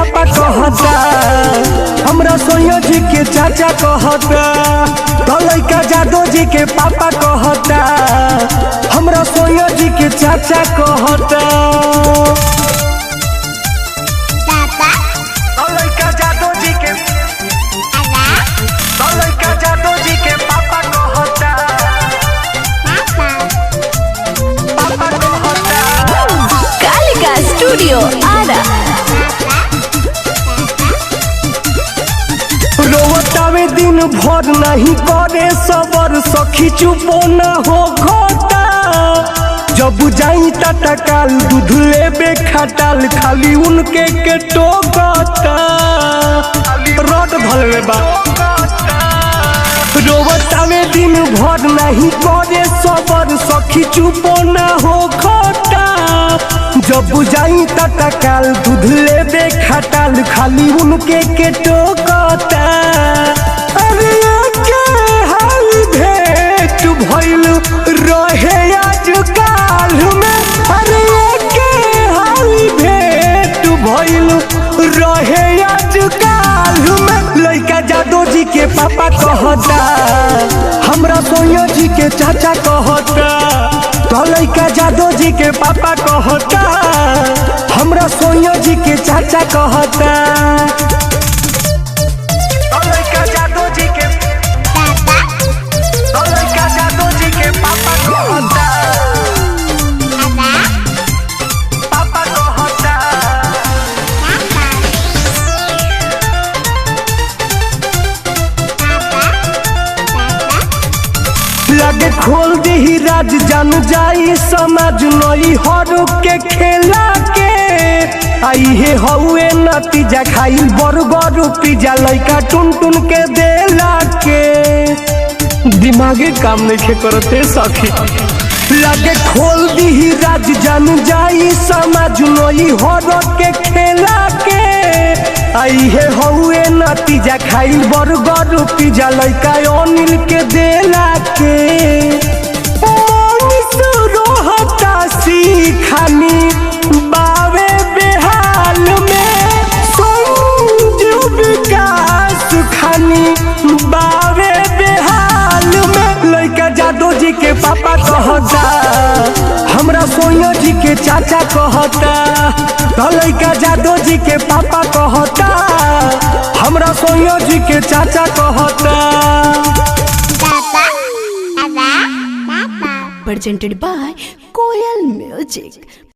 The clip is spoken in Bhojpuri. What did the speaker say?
पापा कहता, हमरा सोनिया जी के चाचा कहता। तो लइका जादो जी के पापा कहता, हमरा सोनिया जी के चाचा कहता। तो लइका जादो जी के पापा कहता, कालिका स्टूडियो आरा। रोवतावे दिन भर नहीं करे सबर, सखी चुपो न हो खोता। जब जाई टाटा काल दूध लेबे खटाल, खाली उनके के टोकता। रोड भलवे बा रोवतावे दिन भर नहीं करे सबर, सखी चुपो न हो खोता। जब जाई टाटा काल दूध लेबे खटाल, खाली उनके के टोकता। अरे के हाल भेंट भइल रहे आज काल में, अरे के हाल भेंट भइल रहे आज काल में। लइका जादो जी के पापा कहता, हमरा सोनिया जी के चाचा कहता। तो लइका जादो जी के पापा कहता, हमरा सोनिया जी के चाचा कहता। तो लइका जादो जी के पापा कहता, पापा कहता। लगे खोल दी राज जान जाई समझ नई हर के खेला के। आई हे हउए नतीजा खाई बर्गर पिज्जा, लइका टुन टुन के देला के। दिमागे काम नहीं करते सखी। लगे खोल दी राज जान जाई समझ नई हर के खेला के। आई हे हउए नतीजा खाई बर्गर पिज्जा, लइका अनिल के देला के। रोहता सीखानी बावे बेहाल में, संजू विकास खानी बावे बेहाल में। लइका जादो जी के पापा कहता, हमरा सोनिया जी के चाचा कहता। तो लइका जादो जी के पापा कहता, हमरा सोनिया जी के चाचा कहता। Presented by Koyal Music।